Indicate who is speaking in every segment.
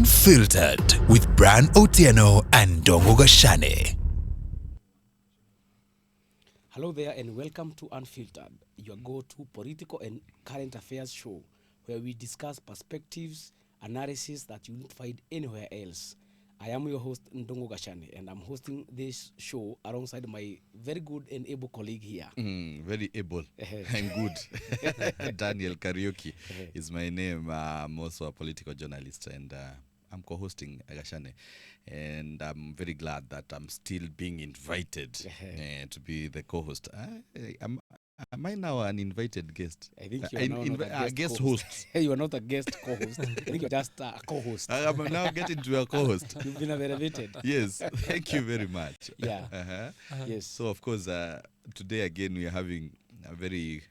Speaker 1: Unfiltered with Bran Otieno and Dongo Gashane.
Speaker 2: Hello there and welcome to Unfiltered, your go-to political and current affairs show where we discuss perspectives, analysis that you won't find anywhere else. I am your host, Ndongo Gashane, and I'm hosting this show alongside my very good and able colleague here.
Speaker 3: Very able and good. Daniel Karaoke is my name. I'm also a political journalist, and I'm co-hosting Gashane. And I'm very glad that I'm still being invited to be the co-host. Am I now an invited guest?
Speaker 2: I think you are not a
Speaker 3: guest host.
Speaker 2: You are not a guest co-host. I think you're just a co-host.
Speaker 3: I'm now getting to a co-host.
Speaker 2: You've been elevated.
Speaker 3: Yes, thank you very much.
Speaker 2: Yeah. Yes.
Speaker 3: So, of course, today again we are having a very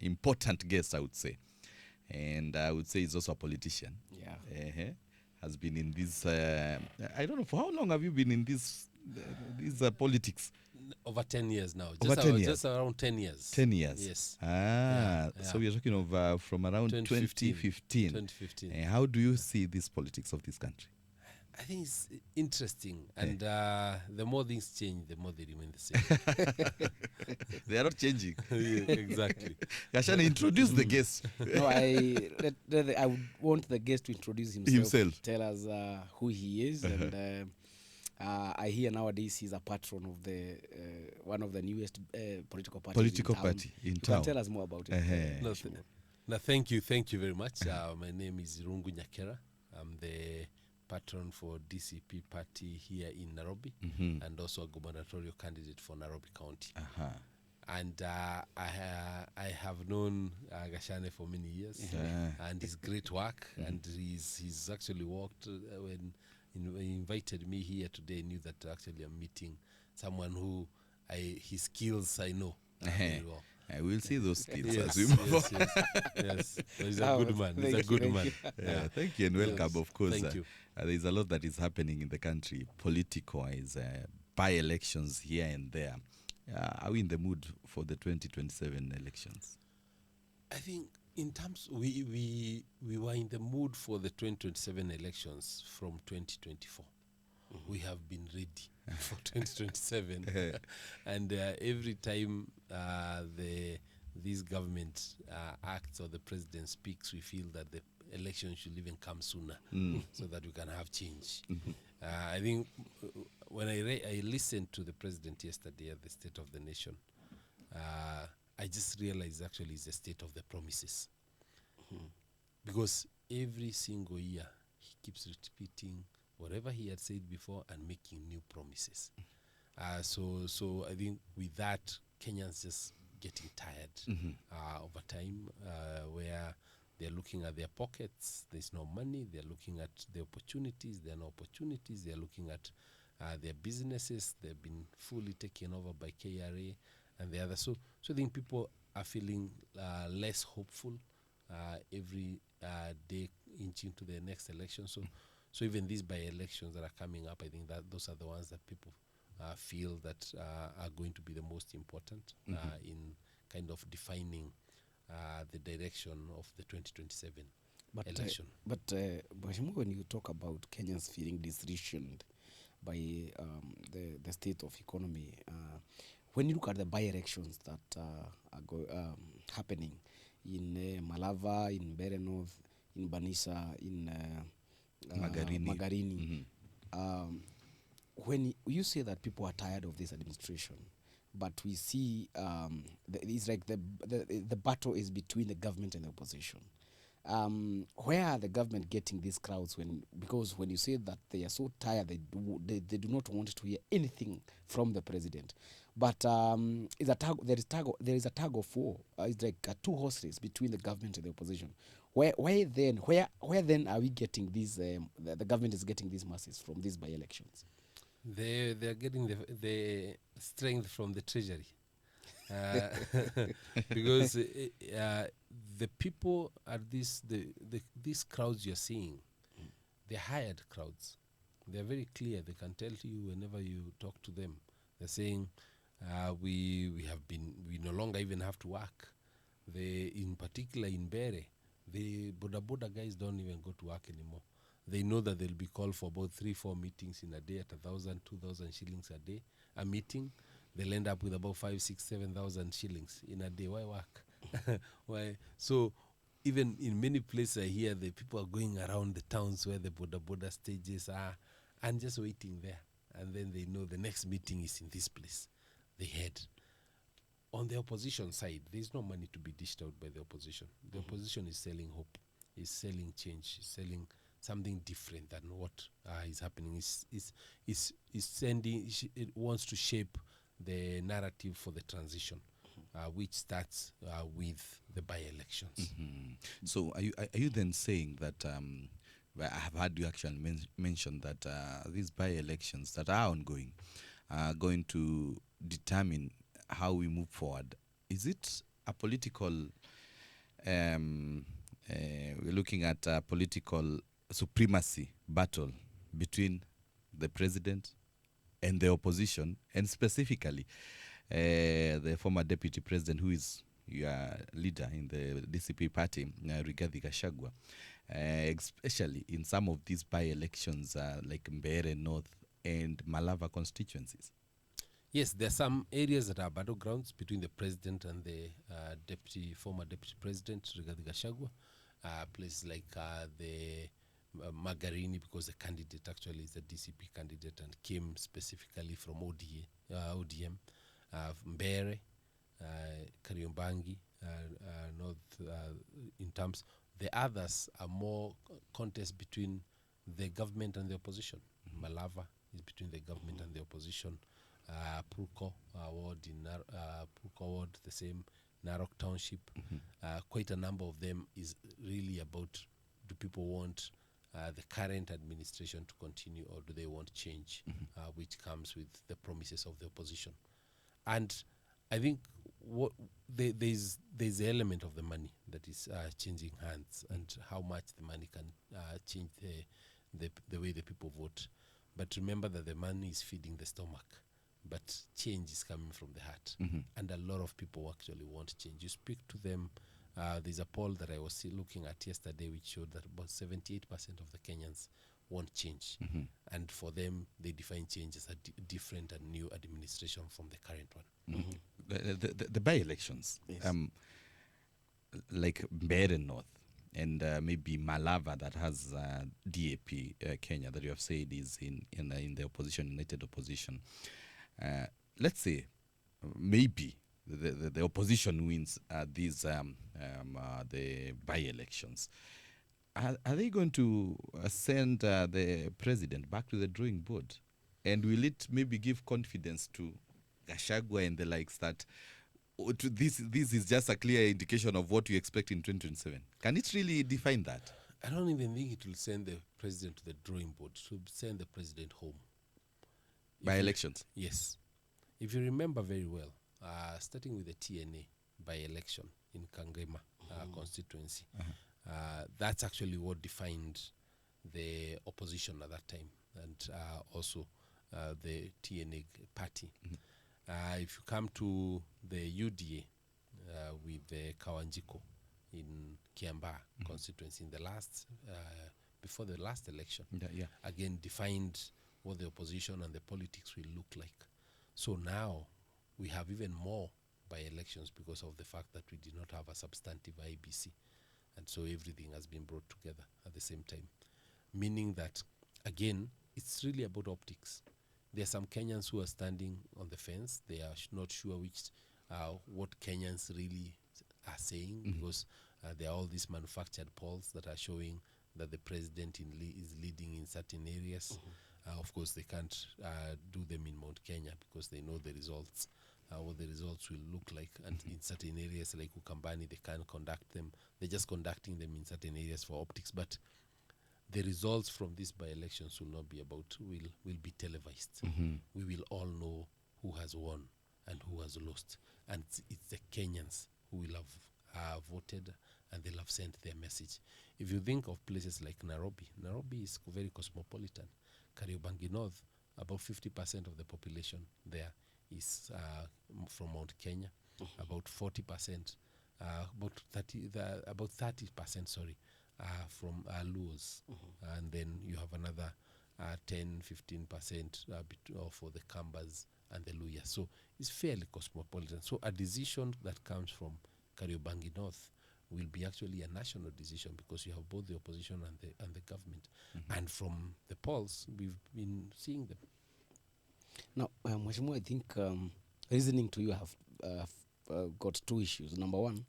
Speaker 3: important guest, I would say. And I would say he's also a politician.
Speaker 2: Yeah.
Speaker 3: Has been in this, I don't know, for how long have you been in this politics?
Speaker 4: Over 10 years now.
Speaker 3: Over 10 years?
Speaker 4: Just around 10 years.
Speaker 3: 10 years?
Speaker 4: Yes.
Speaker 3: Yeah. So we are talking of from around 2015.
Speaker 4: 2015.
Speaker 3: How do you see this politics of this country?
Speaker 4: I think it's interesting. And the more things change, the more they remain the same.
Speaker 3: They are not changing.
Speaker 4: Yeah, exactly.
Speaker 3: Gashane, introduce the guest.
Speaker 2: No, I would want the guest to introduce himself. Tell us who he is. And I hear nowadays he's a patron of the one of the newest political parties in town. Tell us more about it.
Speaker 4: No, thank you very much. My name is Nyakera. I'm the patron for DCP party here in Nairobi, and also a gubernatorial candidate for Nairobi County. And I have known Gashane for many years, and his great work, and he's actually worked when he invited me here today. Knew that actually I'm meeting someone who his skills I know very well.
Speaker 3: I will see those skills
Speaker 4: Yes,
Speaker 3: as we move on.
Speaker 4: yes. So he's a good man. He's a good man.
Speaker 3: Yeah, thank you and welcome.
Speaker 4: Yes,
Speaker 3: of course,
Speaker 4: thank you.
Speaker 3: There's a lot that is happening in the country, political-wise, by-elections here and there. Are we in the mood for the 2027 elections?
Speaker 4: I think in terms, we were in the mood for the 2027 elections from 2024. We have been ready for 2027. And every time this government acts or the president speaks, we feel that the election should even come sooner so that we can have change. I think when I listened to the president yesterday at the State of the Nation, I just realized actually it's the state of the promises. Because every single year he keeps repeating whatever he had said before and making new promises. So I think with that, Kenyans just getting tired over time, where they're looking at their pockets, there's no money, they're looking at the opportunities, there are no opportunities, they're looking at their businesses, they've been fully taken over by KRA and the others. So I think people are feeling less hopeful every day inching to the next election. So even these by-elections that are coming up, I think that those are the ones that people feel that are going to be the most important in kind of defining the direction of the 2027 election.
Speaker 2: But when you talk about Kenyans feeling disillusioned by the state of economy, when you look at the by-elections that are happening in Malava, in Mbeere North, in Banisa, in Magarini. When you say that people are tired of this administration, but we see it's like the battle is between the government and the opposition. Where are the government getting these crowds because when you say that they are so tired, they do not want to hear anything from the president. But there is a tug of war. It's like a two-horse race between the government and the opposition. Where then are we getting these? The government is getting these masses from these by-elections.
Speaker 4: They are getting the strength from the treasury, because the people are these crowds you're seeing, they're hired crowds. They're very clear. They can tell you whenever you talk to them. They're saying, we no longer even have to work. In particular in Mbeere, the boda guys don't even go to work anymore. They know that they'll be called for about 3-4 meetings in a day at 1,000, 2,000 shillings a day. A meeting, they'll end up with about 5, 6, 7,000 shillings in a day. Why work? Why? So even in many places I hear the people are going around the towns where the border stages are and just waiting there. And then they know the next meeting is in this place. They head. On the opposition side, there's no money to be dished out by the opposition. The opposition is selling hope, is selling change, is selling something different than what is happening. Is sending. It wants to shape the narrative for the transition, which starts with the by-elections.
Speaker 3: So are you then saying that well, I have heard you actually mention that these by-elections that are ongoing are going to determine how we move forward? Is it a political we're looking at a political supremacy battle between the president and the opposition, and specifically the former deputy president, who is your leader in the DCP party, Rigathi Gachagua, especially in some of these by-elections like Mbeere North and Malava constituencies?
Speaker 4: Yes, there are some areas that are battlegrounds between the president and the former deputy president, Rigathi Gachagua. Places like the Magarini, because the candidate actually is a DCP candidate and came specifically from ODM. Mbeere, Kariobangi, North, in terms. The others are more contest between the government and the opposition. Malava is between the government and the opposition. Purko ward in Purko ward, the same Narok Township. Quite a number of them is really about, do people want the current administration to continue, or do they want change, which comes with the promises of the opposition. And I think what there's the element of the money that is changing hands, and how much the money can change the way the people vote. But remember that the money is feeding the stomach, but change is coming from the heart. And a lot of people actually want change. You speak to them. There's a poll that I was looking at yesterday which showed that about 78% of the Kenyans want change. And for them, they define change as a different and new administration from the current one.
Speaker 3: The by-elections,
Speaker 2: Yes.
Speaker 3: like Mbeere North and maybe Malava, that has DAP Kenya, that you have said is in the opposition, united opposition. Let's say maybe the opposition wins these the by-elections. Are they going to send the president back to the drawing board? And will it maybe give confidence to Gachagua and the likes that this is just a clear indication of what you expect in 2027? Can it really define that?
Speaker 4: I don't even think it will send the president to the drawing board. It will send the president home.
Speaker 3: By elections?
Speaker 4: Yes. If you remember very well, starting with the TNA by-election in Kangema constituency, that's actually what defined the opposition at that time, and also the TNA party. If you come to the UDA with the Kawanjiko in Kiambaa constituency in the last, before the last election, again defined what the opposition and the politics will look like. So now we have even more by-elections because of the fact that we did not have a substantive IBC. And so everything has been brought together at the same time. Meaning that, again, it's really about optics. There are some Kenyans who are standing on the fence. They are not sure what Kenyans really are saying, because there are all these manufactured polls that are showing that the president is leading in certain areas. Of course, they can't do them in Mount Kenya because they know the results, what the results will look like. And in certain areas like Ukambani, they can't conduct them. They're just conducting them in certain areas for optics. But the results from these by-elections will not be about, will be televised. We will all know who has won and who has lost. And it's the Kenyans who will have voted, and they'll have sent their message. If you think of places like Nairobi is very cosmopolitan. Kariobangi North, about 50% of the population there is from Mount Kenya. About 40%, about 30%, from Luos, and then you have another 10-15% for the Kambas and the Luya. So it's fairly cosmopolitan. So a decision that comes from Kariobangi North will be actually a national decision, because you have both the opposition and the government. And from the polls, we've been seeing them.
Speaker 2: Now, Mheshimiwa, I think reasoning to you have got two issues. Number one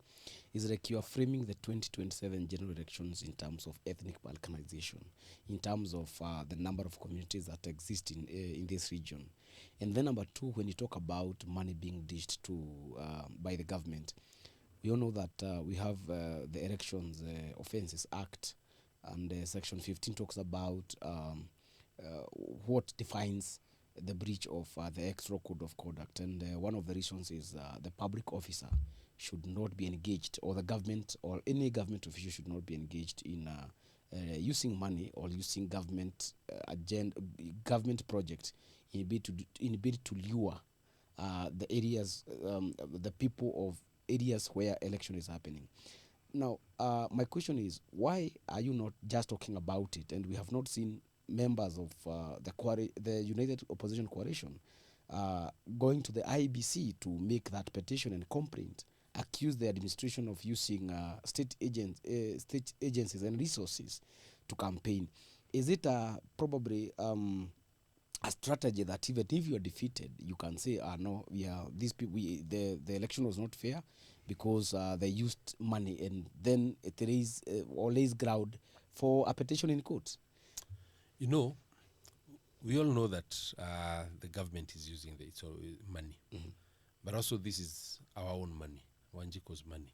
Speaker 2: is like you are framing the 2027 general elections in terms of ethnic balkanization, in terms of the number of communities that exist in this region. And then number two, when you talk about money being dished to by the government, we all know that we have the Elections Offences Act, and Section 15 talks about what defines the breach of the extra code of conduct. And one of the reasons is the public officer should not be engaged, or the government or any government official should not be engaged in using money or using government government projects in bid to lure the areas, the people of areas where election is happening. Now, my question is, why are you not just talking about it? And we have not seen members of the United Opposition Coalition going to the IBC to make that petition and complaint, accuse the administration of using state agencies and resources to campaign. Is it probably a strategy that even if you are defeated, you can say, no, these people, the election was not fair because they used money, and then it is always ground for a petition in court?
Speaker 4: You know, we all know that the government is using its money, but also this is our own money, Wanjiko's money.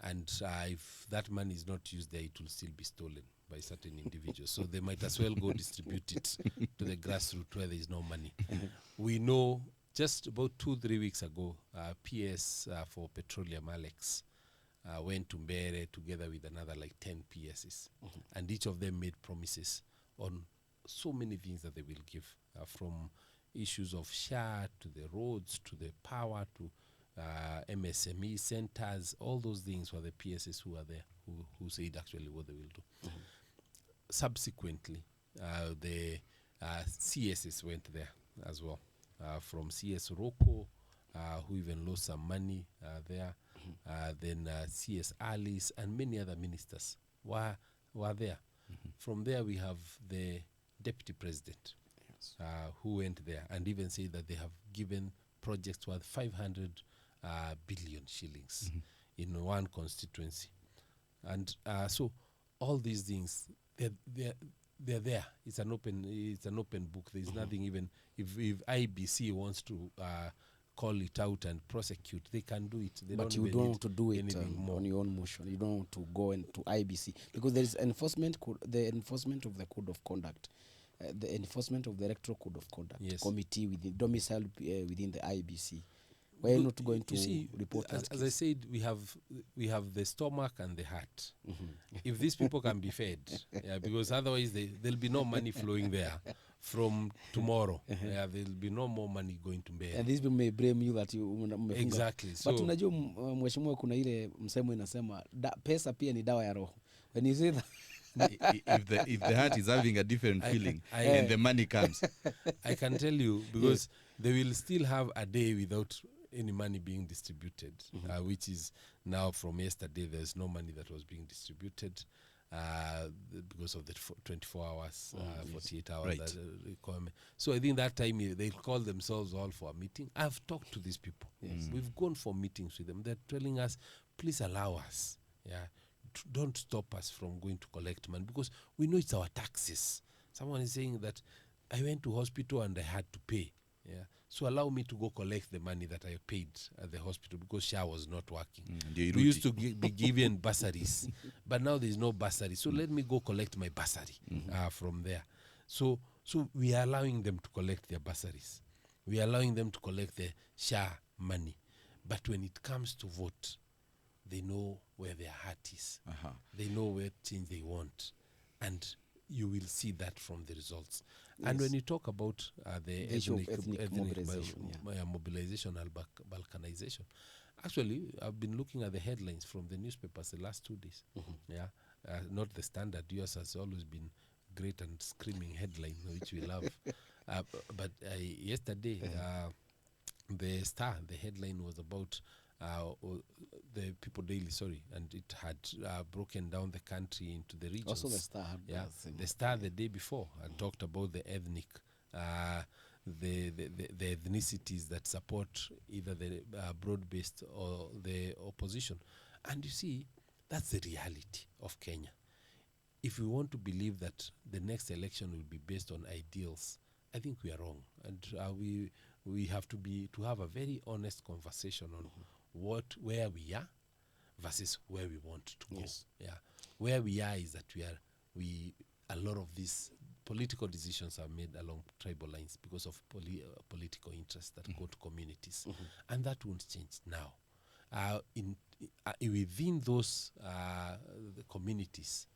Speaker 4: And if that money is not used there, it will still be stolen by certain individuals. So they might as well go distribute it to the grassroots where there is no money. We know just about 2-3 weeks ago, PS for Petroleum, Alex, went to Mbere together with another like 10 PSs. And each of them made promises on so many things that they will give, from issues of SHA to the roads to the power to MSME centers. All those things were the PSs who are there, who said actually what they will do. Subsequently, the CSs went there as well, from CS Roko, who even lost some money there, then CS Alice and many other ministers were there. From there, we have the deputy president, who went there and even said that they have given projects worth 500 billion shillings in one constituency. And so all these things, they're there. It's an open book. There's nothing, even if IBC wants to call it out and prosecute, they can do it. They
Speaker 2: But
Speaker 4: don't
Speaker 2: you
Speaker 4: even
Speaker 2: don't
Speaker 4: need
Speaker 2: want to do it
Speaker 4: anything more.
Speaker 2: on your own motion. You don't want to go into IBC, because there is the enforcement of the code of conduct, the enforcement of the electoral code of conduct committee within domiciled within the IBC. We're not going to report that.
Speaker 4: As I said, we have the stomach and the heart. If these people can be fed, because otherwise there'll be no money flowing there from tomorrow. There'll be no more money going to Mbeya.
Speaker 2: And these people may blame you that you
Speaker 4: Exactly.
Speaker 2: But unajua mheshimiwa, kuna ile msemo inasema pesa pia ni dawa ya roho. When you say that
Speaker 3: if the heart is having a different feeling and the money comes,
Speaker 4: I can tell you, because they will still have a day without any money being distributed, which is now from yesterday. There's no money that was being distributed because of the 24 hours, 48 hours
Speaker 3: Right.
Speaker 4: requirement. So I think that time they'll call themselves all for a meeting. I've talked to these people. We've gone for meetings with them. They're telling us, please allow us. Don't stop us from going to collect money, because we know it's our taxes. Someone is saying that I went to hospital and I had to pay. So allow me to go collect the money that I paid at the hospital, because SHA was not working. We used to be given bursaries, but now there's no bursary. So let me go collect my bursary from there. So we are allowing them to collect their bursaries. We are allowing them to collect the SHA money. But when it comes to vote, they know where their heart is. They know where change they want. And you will see that from the results. And when you talk about the ethnic mobilization and Balkanization, actually, I've been looking at the headlines from the newspapers the last 2 days. not the Standard. Yours has always been great and screaming headline, which we love. But yesterday, the Star, the headline was about the People Daily, and it had broken down the country into the regions.
Speaker 2: Also the Star had
Speaker 4: the Star the day before and talked about the ethnic, the ethnicities that support either the broad-based or the opposition. And you see, that's the reality of Kenya. If we want to believe that the next election will be based on ideals, I think we are wrong. And we have to have a very honest conversation on where we are versus where we want to go.
Speaker 2: Yes.
Speaker 4: Yeah, where we are is that a lot of these political decisions are made along tribal lines because of political interests that go to communities, and that won't change now. Within those the communities,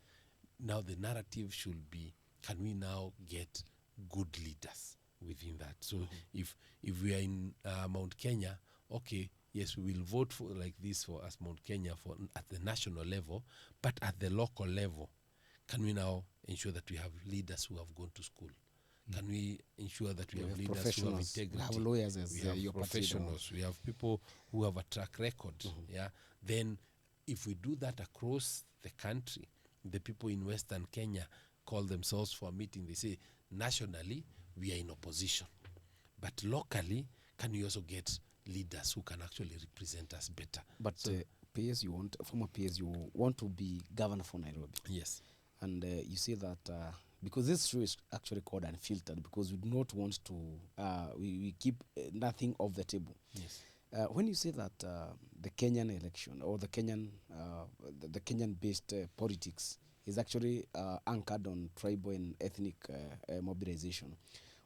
Speaker 4: now the narrative should be: can we now get good leaders within that? So if we are in Mount Kenya, okay, yes, we will vote for like this for as Mount Kenya for at the national level, but at the local level, can we now ensure that we have leaders who have gone to school? Can we ensure that we have leaders who have integrity?
Speaker 2: We have lawyers as
Speaker 4: we have
Speaker 2: your
Speaker 4: professionals. We have people who have a track record. Yeah. Then, if we do that across the country, the people in Western Kenya call themselves for a meeting. They say, nationally, we are in opposition, but locally, can we also get leaders who can actually represent us better?
Speaker 2: But
Speaker 4: so,
Speaker 2: PS, former PS, you want to be governor for Nairobi.
Speaker 4: Yes.
Speaker 2: And you say that because this show is actually called Unfiltered, because we do not want to, we keep nothing off the table.
Speaker 4: Yes.
Speaker 2: When you say that the Kenyan election or the Kenyan-based politics is actually anchored on tribal and ethnic mobilization,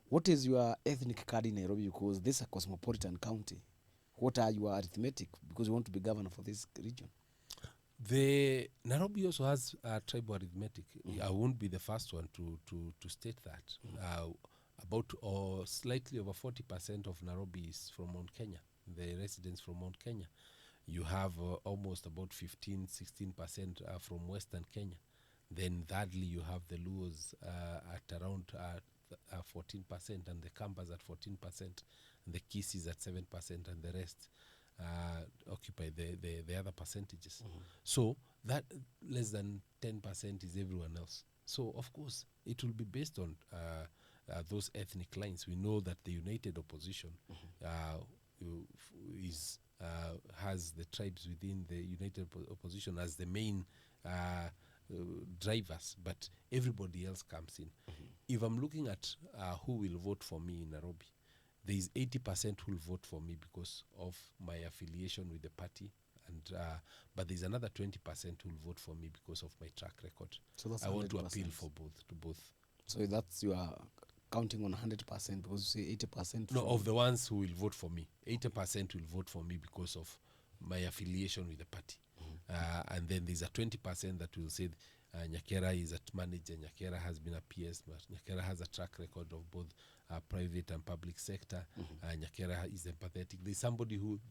Speaker 2: what is your ethnic card in Nairobi? Because this is a cosmopolitan county. What are your arithmetic? Because you want to be governor for this region.
Speaker 4: The Nairobi also has tribal arithmetic. I won't be the first one to state that. About or slightly over 40% of Nairobi is from Mount Kenya, the residents from Mount Kenya. You have almost about 15-16% from Western Kenya. Then thirdly, you have the Luos at around 14%, and the Kambas at 14%, and the Kisis at 7%, and the rest occupy the other percentages. So that less than 10% is everyone else. So of course it will be based on those ethnic lines. We know that the united opposition has the tribes within the united opposition as the main drivers, but everybody else comes in. If I'm looking at who will vote for me in Nairobi, there is 80% who will vote for me because of my affiliation with the party, and but there's another 20% who will vote for me because of my track record.
Speaker 2: So that's
Speaker 4: I want to
Speaker 2: 100%.
Speaker 4: appeal for both.
Speaker 2: So that's you are counting on 100% because you say 80%.
Speaker 4: No, of the ones who will vote for me, 80% will vote for me because of my affiliation with the party. And then there's a 20% that will say Nyakera is a manager, Nyakera has been a PS, Nyakera has a track record of both private and public sector, Nyakera is empathetic.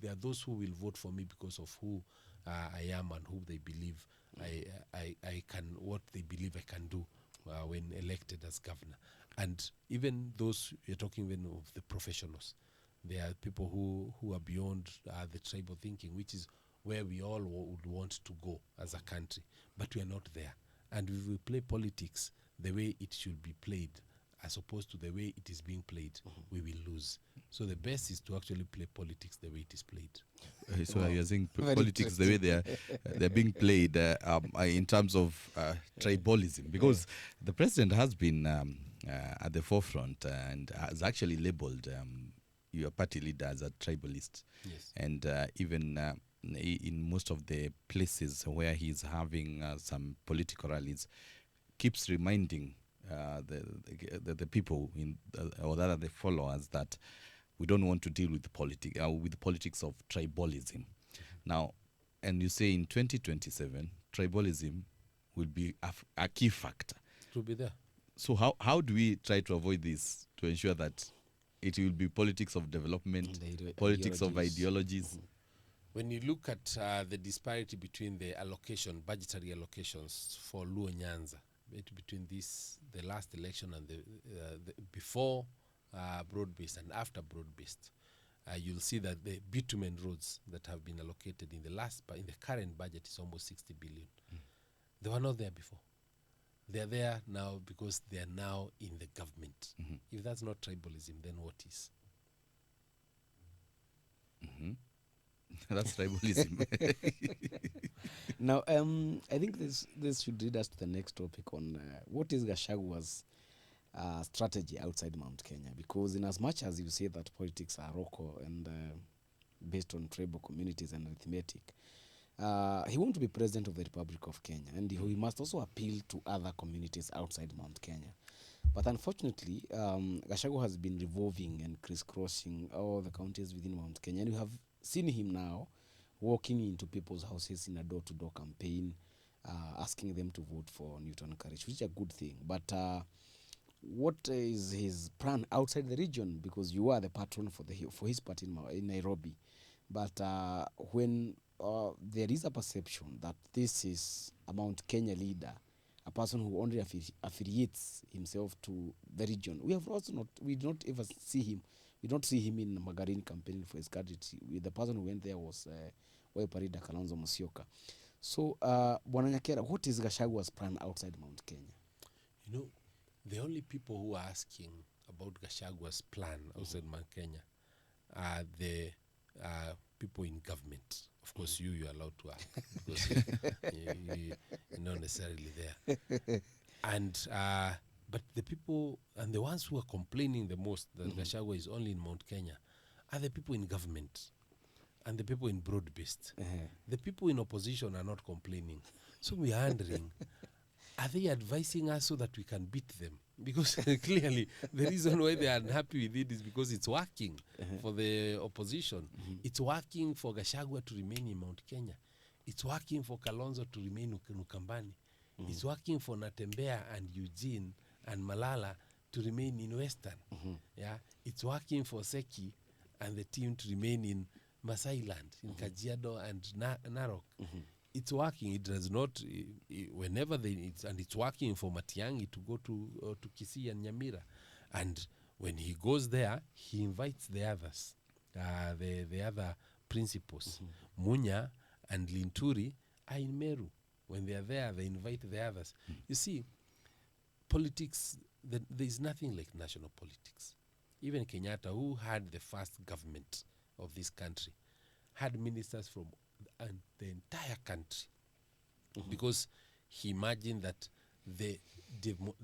Speaker 4: There are those who will vote for me because of who I am and who they believe I can, what they believe I can do when elected as governor. And even those, you're talking even of the professionals. There are people who are beyond the tribal thinking, which is where we all would want to go as a country, but we are not there. And if we play politics the way it should be played, as opposed to the way it is being played, we will lose. So the best is to actually play politics the way it is played.
Speaker 3: So you're saying politics the way they're being played in terms of tribalism, because the president has been at the forefront and has actually labeled your party leader as a tribalist.
Speaker 4: Yes.
Speaker 3: And even in most of the places where he's having some political rallies, keeps reminding the people or rather the followers that we don't want to deal with the politics of tribalism. Now, and you say in 2027, tribalism will be a key factor.
Speaker 4: It will be there.
Speaker 3: So how do we try to avoid this to ensure that it will be politics of development, politics of ideologies?
Speaker 4: when you look at the disparity between the budgetary allocations for Luo Nyanza, between the last election and the before broad-based and after broad-based, you'll see that the bitumen roads that have been allocated in the current budget is almost 60 billion. They were not there before. They are there now because they are now in the government. If that's not tribalism, then what is?
Speaker 3: That's tribalism.
Speaker 2: Now, I think this should lead us to the next topic on what is Gachagwa's strategy outside Mount Kenya, because in as much as you say that politics are local and based on tribal communities and arithmetic, he wants to be president of the Republic of Kenya, and he must also appeal to other communities outside Mount Kenya. But unfortunately, Gachagua has been revolving and crisscrossing all the counties within Mount Kenya, and you have seen him now walking into people's houses in a door-to-door campaign, asking them to vote for Newton Courage, which is a good thing. But what is his plan outside the region? Because you are the patron for his party in Nairobi. But when there is a perception that this is a Mount Kenya leader, a person who only affiliates himself to the region, we don't ever see him. We don't see him in Magarini campaigning for his candidate. The person who went there was Parida Kalonzo Musyoka. So, Bwana Nyakera, what is Gachagwa's plan outside Mount Kenya?
Speaker 4: You know, the only people who are asking about Gachagwa's plan outside Mount Kenya are the people in government. Of course, you're allowed to ask because you're not necessarily there. And but the people and the ones who are complaining the most that Gachagua is only in Mount Kenya are the people in government and the people in broad-based. The people in opposition are not complaining. So we are wondering, are they advising us so that we can beat them? Because clearly the reason why they are unhappy with it is because it's working for the opposition. It's working for Gachagua to remain in Mount Kenya. It's working for Kalonzo to remain in Ukambani. It's working for Natembea and Eugene and Malala to remain in Western. Yeah, it's working for Seki and the team to remain in Masai Land, in Kajiado and Narok. It's working. It does not. Whenever it's working for Matiang'i to go to Kisii and Nyamira, and when he goes there, he invites the others, the other principals. Munya and Linturi are in Meru. When they are there, they invite the others. You see, politics. There is nothing like national politics. Even Kenyatta, who had the first government of this country, had ministers from the entire country, because he imagined that the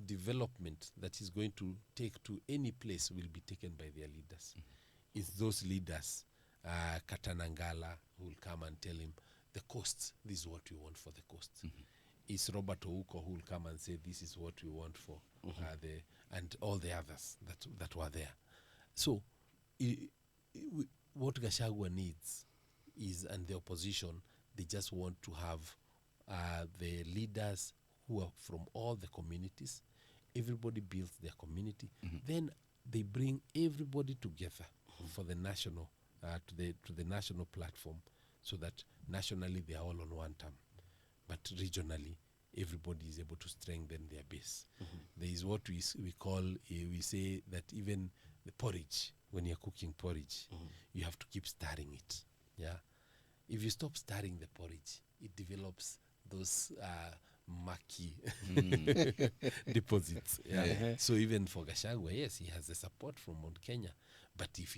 Speaker 4: development that he's going to take to any place will be taken by their leaders. It's those leaders, Katanangala, who will come and tell him the costs, this is what we want for the costs. It's Robert Ouko who will come and say this is what we want for and all the others that were there. So what Gachagua needs is, and the opposition, they just want to have the leaders who are from all the communities. Everybody builds their community. Then they bring everybody together for the national, to the national platform, so that nationally they are all on one term. But regionally, everybody is able to strengthen their base. There is what we call, we say that even the porridge, when you're cooking porridge, you have to keep stirring it. Yeah. If you stop stirring the porridge, it develops those murky deposits. Yeah. So even for Gachagua, yes, he has the support from Mount Kenya. But if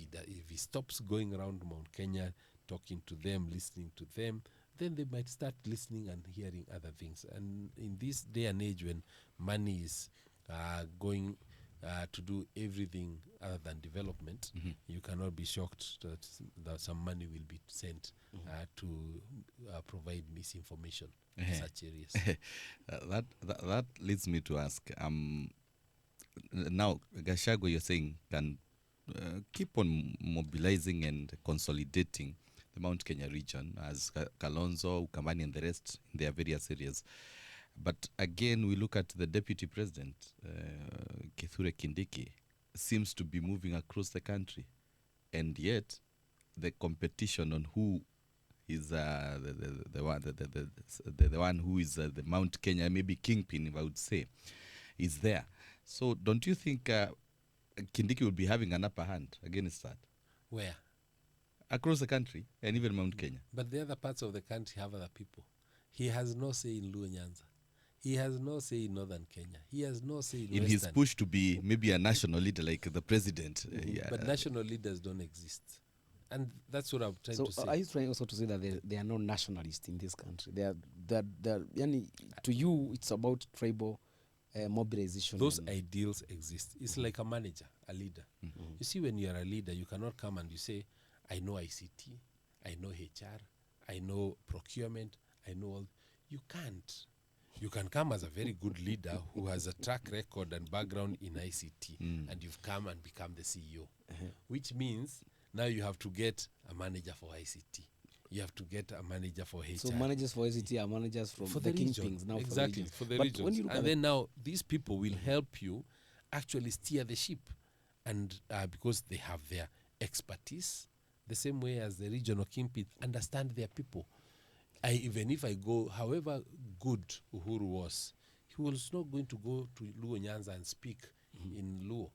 Speaker 4: he stops going around Mount Kenya, talking to them, listening to them, then they might start listening and hearing other things. And in this day and age when money is going to do everything other than development, you cannot be shocked that some money will be sent to provide misinformation in such areas.
Speaker 3: That leads me to ask, now Gachagua, you're saying, can keep on mobilizing and consolidating the Mount Kenya region as Kalonzo, Ukambani and the rest in their various areas. But again, we look at the deputy president, Kithure Kindiki, seems to be moving across the country. And yet, the competition on who He's the one who is the Mount Kenya, maybe kingpin, if I would say, is there. So don't you think Kindiki will be having an upper hand against that?
Speaker 4: Where?
Speaker 3: Across the country and even Mount Kenya.
Speaker 4: But the other parts of the country have other people. He has no say in Luo Nyanza. He has no say in Northern Kenya. He has no say in
Speaker 3: his
Speaker 4: Western.
Speaker 3: push to be maybe a national leader like the president. Yeah.
Speaker 4: But national leaders don't exist. And that's what I'm trying to say.
Speaker 2: Are you trying also to say that there are no nationalists in this country? Yani, to you, it's about tribal mobilization.
Speaker 4: Those ideals exist. It's like a manager, a leader. You see, when you're a leader, you cannot come and you say, I know ICT, I know HR, I know procurement, I know all. You can't. You can come as a very good leader who has a track record and background in ICT, and you've come and become the CEO, which means now you have to get a manager for ICT. You have to get a manager for HR.
Speaker 2: So managers for ICT are managers from
Speaker 4: for
Speaker 2: the
Speaker 4: region.
Speaker 2: kingpins now.
Speaker 4: Exactly, for the
Speaker 2: But
Speaker 4: regions.
Speaker 2: when you look
Speaker 4: And
Speaker 2: at
Speaker 4: then now these people will help you actually steer the ship, and because they have their expertise, the same way as the regional kingpins understand their people. Even if I go, however good Uhuru was, he was not going to go to Luo Nyanza and speak in Luo.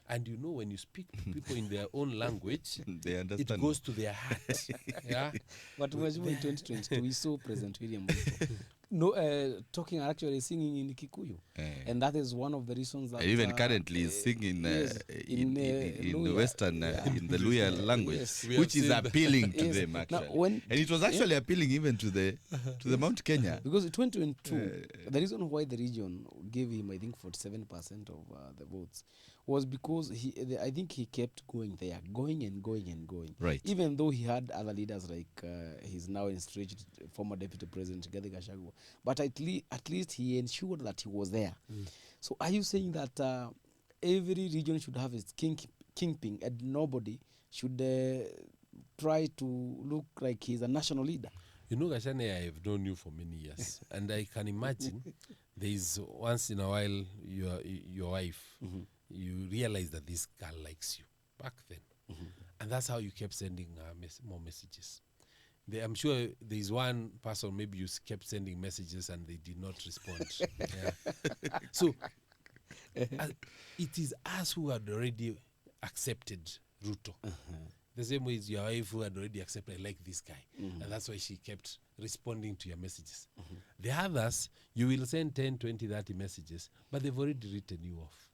Speaker 4: And you know, when you speak to people in their own language,
Speaker 3: They understand.
Speaker 4: it goes to their heart. Yeah.
Speaker 2: But in 2022, we saw President William Ruto talking, actually singing in Kikuyu. And that is one of the reasons that...
Speaker 3: Even currently is singing
Speaker 2: yes,
Speaker 3: in the
Speaker 2: Luya.
Speaker 3: Western, in the Luya language,
Speaker 2: Yes.
Speaker 4: We
Speaker 3: which
Speaker 4: have
Speaker 3: is
Speaker 4: seen that.
Speaker 3: appealing to
Speaker 2: Yes.
Speaker 3: them,
Speaker 2: Now,
Speaker 3: actually.
Speaker 2: when-
Speaker 3: And it was actually appealing even to the Mount Kenya.
Speaker 2: Because in 2022, the reason why the region gave him, I think, 47% of the votes was because I think he kept going there, going and going and going.
Speaker 3: Right.
Speaker 2: Even though he had other leaders like his now estranged former deputy president Rigathi Gachagua, but at least he ensured that he was there. So are you saying that every region should have its kingpin and nobody should try to look like he's a national leader?
Speaker 4: You know, Gashane, I have known you for many years, and I can imagine there is once in a while your wife, you realize that this girl likes you back then, and that's how you kept sending more messages. I'm sure there is one person maybe you kept sending messages and they did not respond. Yeah. So it is us who had already accepted Ruto. The same way as your wife who had already accepted, I like this guy. And that's why she kept responding to your messages. The others, you will send 10, 20, 30 messages, but they've already written you off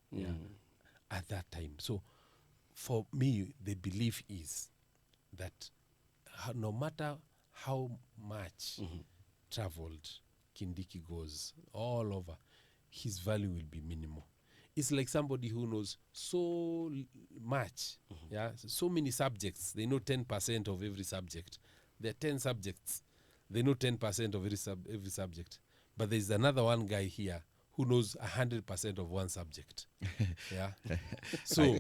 Speaker 4: at that time. So for me, the belief is that no matter how much traveled Kindiki goes all over, his value will be minimal. It's like somebody who knows so much, so many subjects. They know 10% of every subject. There are 10 subjects. They know 10% of every subject. But there's another one guy here who knows 100% of one subject. Yeah. So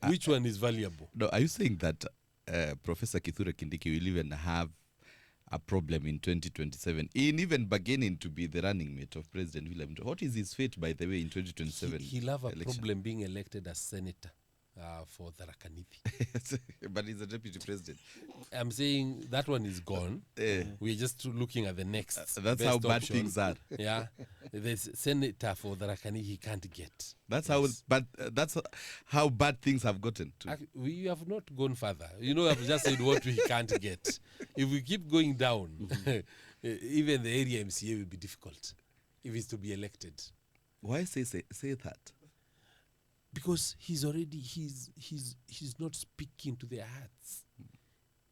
Speaker 4: which one is valuable?
Speaker 3: No, are you saying that Professor Kithure Kindiki will even have a problem in 2027 in even beginning to be the running mate of President William Ruto? What is his fate, by the way, in 2027?
Speaker 4: He'll have a
Speaker 3: election?
Speaker 4: problem being elected as senator for Tharaka Nithi.
Speaker 3: But he's a deputy president.
Speaker 4: I'm saying that one is gone. We're just looking at the next.
Speaker 3: That's
Speaker 4: best
Speaker 3: how bad
Speaker 4: option.
Speaker 3: things are.
Speaker 4: Yeah, the senator for Tharaka Nithi he can't get.
Speaker 3: That's
Speaker 4: Yes.
Speaker 3: that's how bad things have gotten to.
Speaker 4: We have not gone further. You know, I've just said what we can't get. If we keep going down, even the area MCA will be difficult if he's to be elected.
Speaker 3: Why say that?
Speaker 4: Because he's not speaking to their hearts.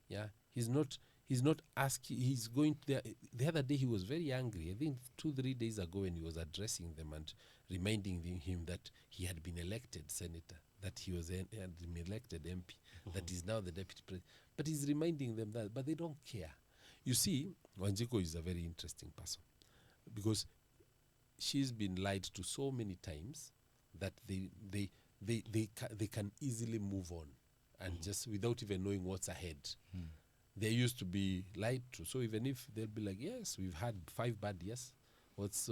Speaker 4: Yeah, he's not asking. He's going to the other day he was very angry. I think 2-3 days ago when he was addressing them and reminding him that he had been elected senator, that he had been elected MP, that he's now the deputy president. But he's reminding them that, but they don't care. You see, Wanjiku is a very interesting person because she's been lied to so many times that they can easily move on and just without even knowing what's ahead. They used to be lied to, so even if they'll be like, yes, we've had 5 bad years, what's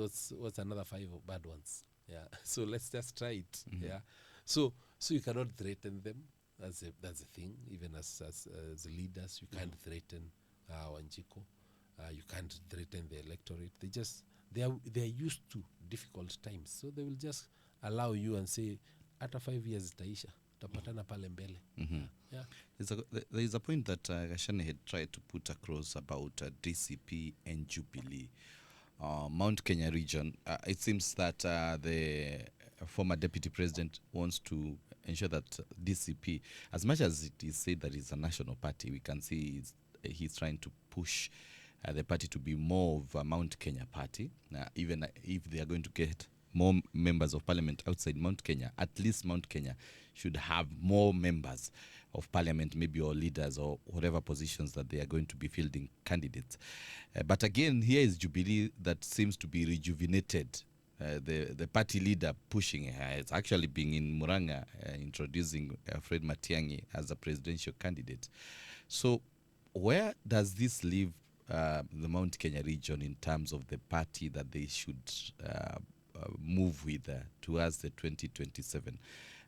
Speaker 4: another 5 bad ones? Yeah, so let's just try it. Yeah, so you cannot threaten them. That's a thing. Even as leaders, you can't threaten Wanjiko. You can't threaten the electorate. They are used to difficult times, so they will just allow you and say, after 5 years itaisha, tapatana pale mbele. Yeah.
Speaker 3: There is a point that Gashane had tried to put across about DCP and Jubilee. Mount Kenya region, it seems that the former deputy president wants to ensure that DCP, as much as it is said that it's a national party, we can see he's trying to push the party to be more of a Mount Kenya party. Even if they are going to get more members of parliament outside Mount Kenya, at least Mount Kenya should have more members of parliament, maybe, or leaders, or whatever positions that they are going to be fielding candidates. But again, here is Jubilee that seems to be rejuvenated. The party leader pushing it's actually being in Muranga, introducing Fred Matiang'i as a presidential candidate. So where does this leave the Mount Kenya region in terms of the party that they should move with towards the 2027?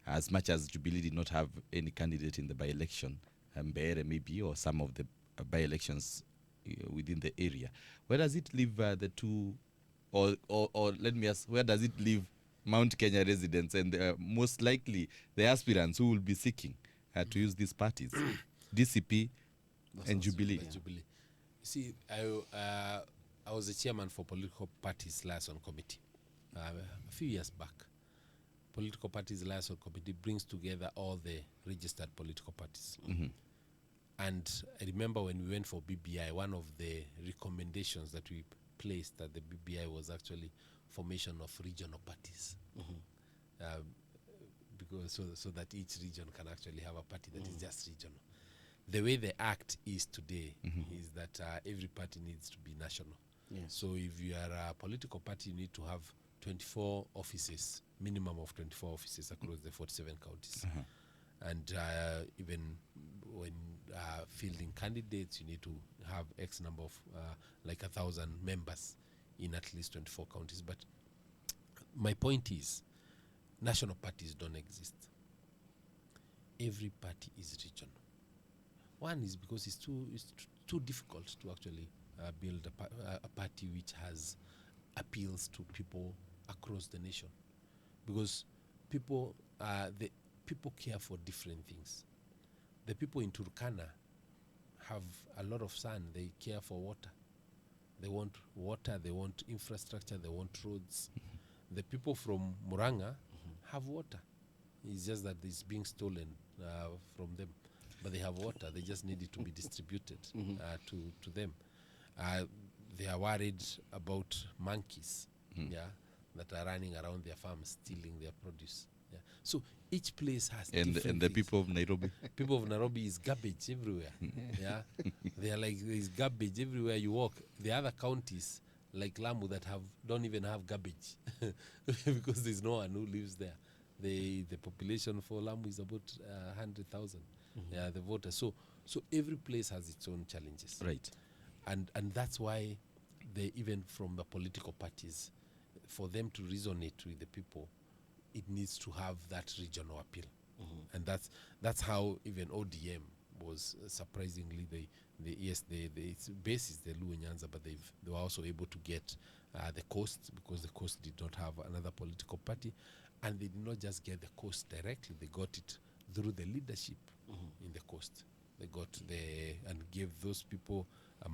Speaker 3: As much as Jubilee did not have any candidate in the by-election, Mbeere maybe, or some of the by-elections within the area, where does it leave the two, or let me ask, where does it leave Mount Kenya residents and most likely the aspirants who will be seeking to use these parties, DCP and Jubilee?
Speaker 4: Jubilee. See, I was the chairman for Political Parties Liaison Committee a few years back. Political Parties Liaison Committee brings together all the registered political parties. And I remember when we went for BBI, one of the recommendations that we placed at the BBI was actually formation of regional parties. Because so that each region can actually have a party that is just regional. The way the act is today is that every party needs to be national.
Speaker 2: Yes.
Speaker 4: So if you are a political party, you need to have 24 offices, minimum of 24 offices across the 47 counties. And even when fielding candidates, you need to have X number of, like 1,000 members in at least 24 counties. But my point is, national parties don't exist. Every party is regional. One is because it's too difficult to actually build a party which has appeals to people across the nation, because people care for different things. The people in Turkana have a lot of sun. They care for water. They want water. They want infrastructure. They want roads. The people from Muranga have water. It's just that it's being stolen from them. But they have water. They just need it to be distributed to them. They are worried about monkeys, that are running around their farms, stealing their produce. Yeah. So each place has
Speaker 3: and the people of Nairobi.
Speaker 4: People of Nairobi is garbage everywhere. They are like, there is garbage everywhere you walk. The other counties like Lamu that don't even have garbage because there's no one who lives there. The population for Lamu is about 100,000. The voters. So every place has its own challenges.
Speaker 3: Right.
Speaker 4: And that's why even from the political parties, for them to resonate with the people, it needs to have that regional appeal. And that's how even ODM was surprisingly its base is the Luo Nyanza, but they were also able to get the coast, because the coast did not have another political party, and they did not just get the coast directly; they got it through the leadership in the coast. They got and gave those people a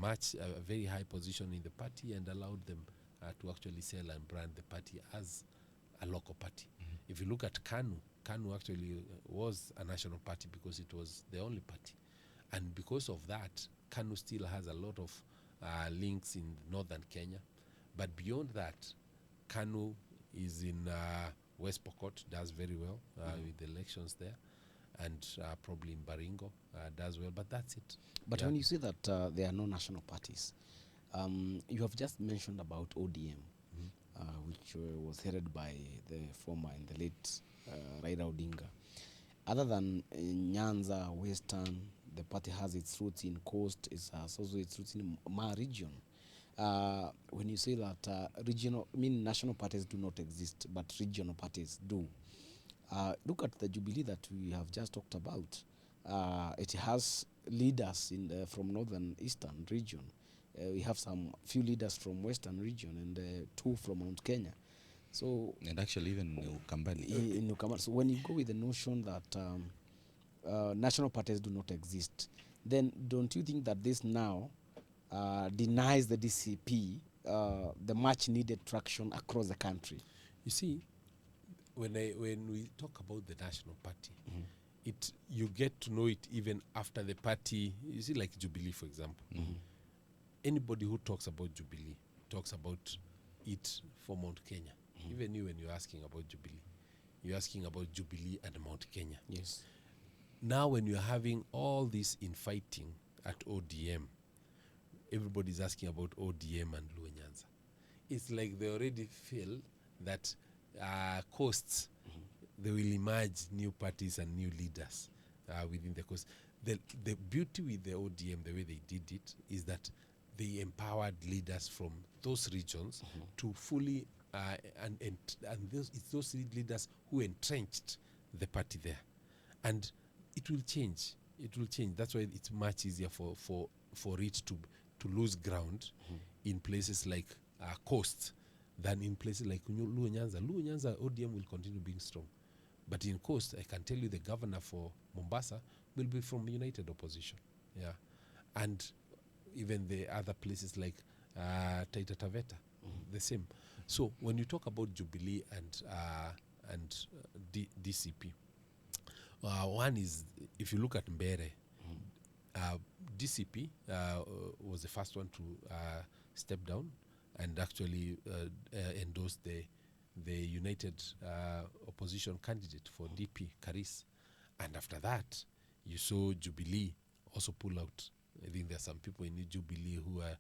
Speaker 4: very high position in the party, and allowed them to actually sell and brand the party as a local party. If you look at KANU actually was a national party because it was the only party. And because of that, KANU still has a lot of links in northern Kenya. But beyond that, KANU is in West Pokot, does very well with the elections there. And probably in Baringo does well, but that's it.
Speaker 2: But when you say that there are no national parties, you have just mentioned about ODM, which was headed by the former and the late Raila Odinga. Other than Nyanza, Western, the party has its roots in Coast, it has also its roots in Ma region. When you say that national parties do not exist, but regional parties do. Look at the Jubilee that we have just talked about. It has leaders from northern eastern region. We have some few leaders from western region and 2 from Mount Kenya. So
Speaker 3: And actually even Ukambani.
Speaker 2: in Ukambani. So when you go with the notion that national parties do not exist, then don't you think that this now denies the DCP the much needed traction across the country?
Speaker 4: You see, when we talk about the national party, you get to know it even after the party. You see, like Jubilee, for example. Anybody who talks about Jubilee talks about it for Mount Kenya. Even you, when you're asking about Jubilee, you're asking about Jubilee and Mount Kenya.
Speaker 2: Yes.
Speaker 4: Now, when you're having all this infighting at ODM, everybody's asking about ODM and Luo Nyanza. It's like they already feel that coasts, they will emerge new parties and new leaders within the coast. The beauty with the ODM, the way they did it, is that they empowered leaders from those regions to fully, and it's those leaders who entrenched the party there. And it will change. It will change. That's why it's much easier for it to lose ground in places like coast than in places like Luo Nyanza. Luo Nyanza, ODM will continue being strong. But in coast, I can tell you the governor for Mombasa will be from United Opposition. Yeah. And even the other places like Taita Taveta, the same. So when you talk about Jubilee and DCP, one is, if you look at Mbere, DCP was the first one to step down and actually endorse the United Opposition candidate for DP, Karis. And after that, you saw Jubilee also pull out. I think there are some people in Jubilee who are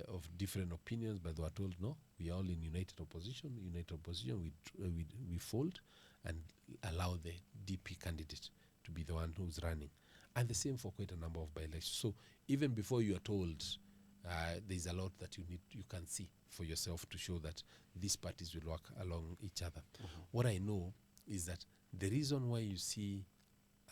Speaker 4: of different opinions, but they were told, no, we are all in United Opposition. United Opposition, we fold and allow the DP candidate to be the one who's running. And the same for quite a number of by-elections. So even before you are told, there's a lot that you can see for yourself to show that these parties will work along each other. What I know is that the reason why you see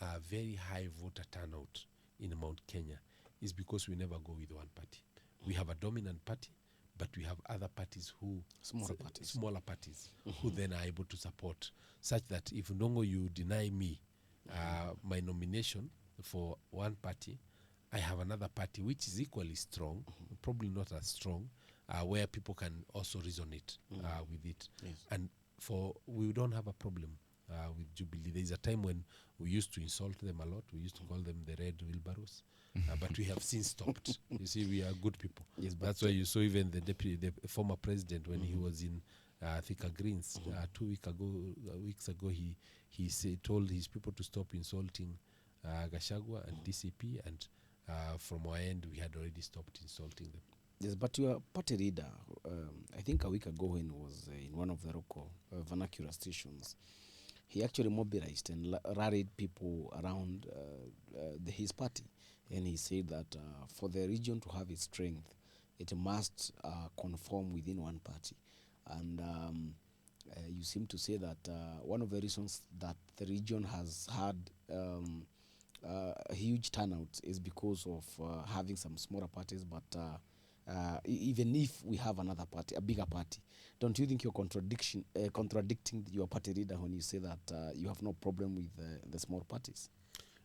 Speaker 4: a very high voter turnout in Mount Kenya is because we never go with one party. We have a dominant party, but we have other parties who smaller parties who then are able to support, such that if Ndongo you deny me my nomination for one party, I have another party which is equally strong, probably not as strong, where people can also resonate with it.
Speaker 2: Yes.
Speaker 4: And we don't have a problem with Jubilee. There is a time when we used to insult them a lot. We used to call them the red wheelbarrows, but we have since stopped. You see, we are good people.
Speaker 2: Yes,
Speaker 4: that's why you saw even the former president when he was in Thika Greens 2 weeks ago, he told his people to stop insulting Gachagua and DCP, and from our end, we had already stopped insulting them.
Speaker 2: Yes, but your party leader, I think a week ago when he was in one of the local vernacular stations, he actually mobilized and rallied people around his party. And he said that for the region to have its strength, it must conform within one party. And you seem to say that one of the reasons that the region has had a huge turnout is because of having some smaller parties, but even if we have another party, a bigger party, don't you think you're contradicting your party leader when you say that you have no problem with the small parties?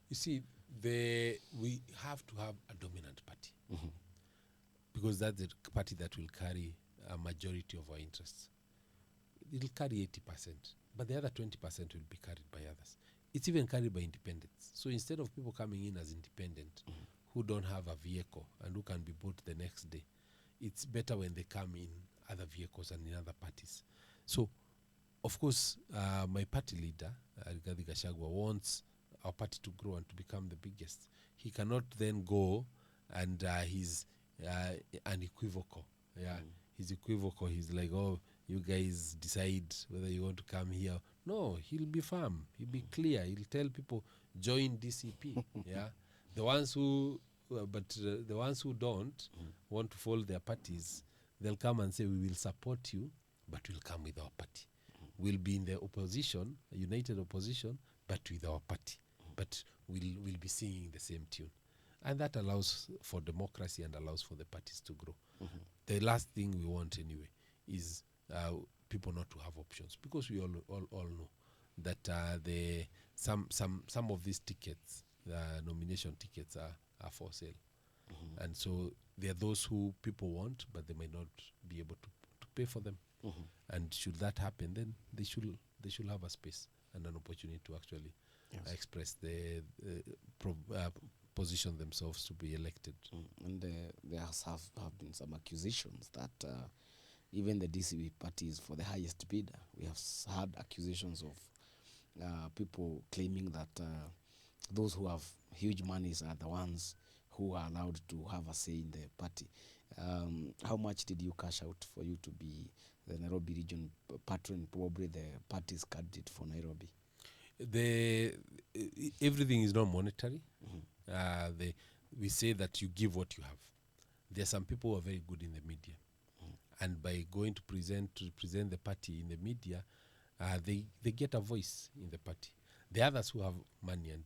Speaker 4: You see, we have to have a dominant party because that's the party that will carry a majority of our interests. It will carry 80%, but the other 20% will be carried by others. It's even carried by independents. So instead of people coming in as independent who don't have a vehicle and who can be bought the next day, it's better when they come in other vehicles and in other parties. So, of course, my party leader, Rigathi Gachagua, wants our party to grow and to become the biggest. He cannot then go and he's unequivocal. Yeah, he's equivocal. He's like, oh, you guys decide whether you want to come here. No, he'll be firm. He'll be clear. He'll tell people, join DCP. Yeah, the ones who, the ones who don't want to follow their parties, they'll come and say, we will support you, but we'll come with our party. We'll be in the opposition, a united opposition, but with our party. But we'll be singing the same tune. And that allows for democracy and allows for the parties to grow. The last thing we want anyway is people not to have options, because we all know that some of these tickets, the nomination tickets, are for sale. And so there are those who people want, but they might not be able to pay for them. And should that happen, then they should have a space and an opportunity to actually express their position themselves to be elected.
Speaker 2: And there have been some accusations that even the DCP party is for the highest bidder. We have had accusations of people claiming that those who have huge monies are the ones who are allowed to have a say in the party. How much did you cash out for you to be the Nairobi region patron, probably the party's candidate for Nairobi?
Speaker 4: Everything is not monetary. We say that you give what you have. There are some people who are very good in the media, and by going to present the party in the media, they get a voice in the party. The others who have money and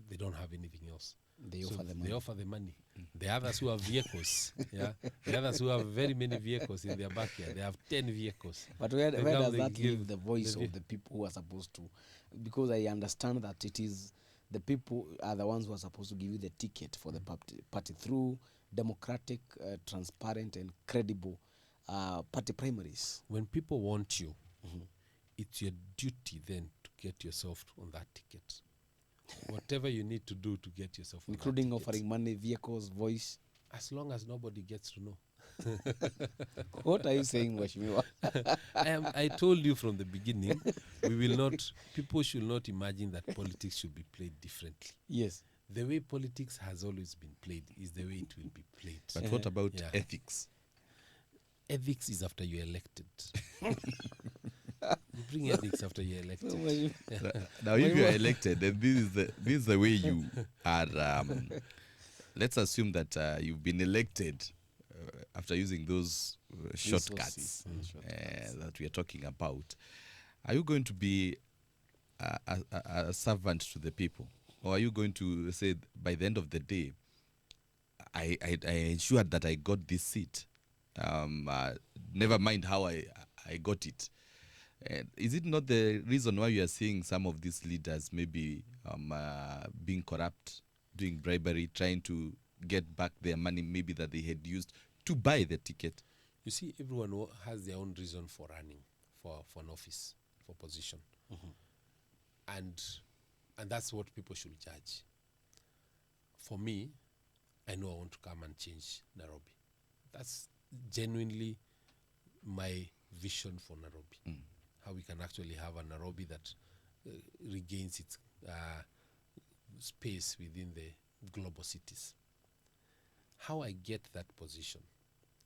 Speaker 4: they don't have anything else,
Speaker 2: They offer the money.
Speaker 4: They offer the money. The others who have vehicles, the others who have very many vehicles in their backyard, they have 10 vehicles.
Speaker 2: But where does that leave the voice of the people who are supposed to? Because I understand that it is the people are the ones who are supposed to give you the ticket for the party through democratic, transparent, and credible party primaries.
Speaker 4: When people want you, it's your duty then to get yourself on that ticket. Whatever you need to do to get yourself on
Speaker 2: including
Speaker 4: that ticket.
Speaker 2: offering money, vehicles, voice.
Speaker 4: As long as nobody gets to know.
Speaker 2: What are you saying, Mheshimiwa?
Speaker 4: I told you from the beginning, people should not imagine that politics should be played differently.
Speaker 2: Yes.
Speaker 4: The way politics has always been played is the way it will be played.
Speaker 3: But what about ethics?
Speaker 4: Ethics is after you're elected. You bring ethics after you're elected.
Speaker 3: Now, if you are elected, then this is the way you are. Let's assume that you've been elected after using those shortcuts that we are talking about. Are you going to be a servant to the people, or are you going to say, by the end of the day, I ensured that I got this seat, never mind how I got it? Is it not the reason why you are seeing some of these leaders maybe being corrupt, doing bribery, trying to get back their money maybe that they had used to buy the ticket?
Speaker 4: You see, everyone has their own reason for running for an office, for position. And that's what people should judge. For me, I know I want to come and change Nairobi. That's genuinely my vision for Nairobi. How we can actually have a Nairobi that regains its space within the global cities. How I get that position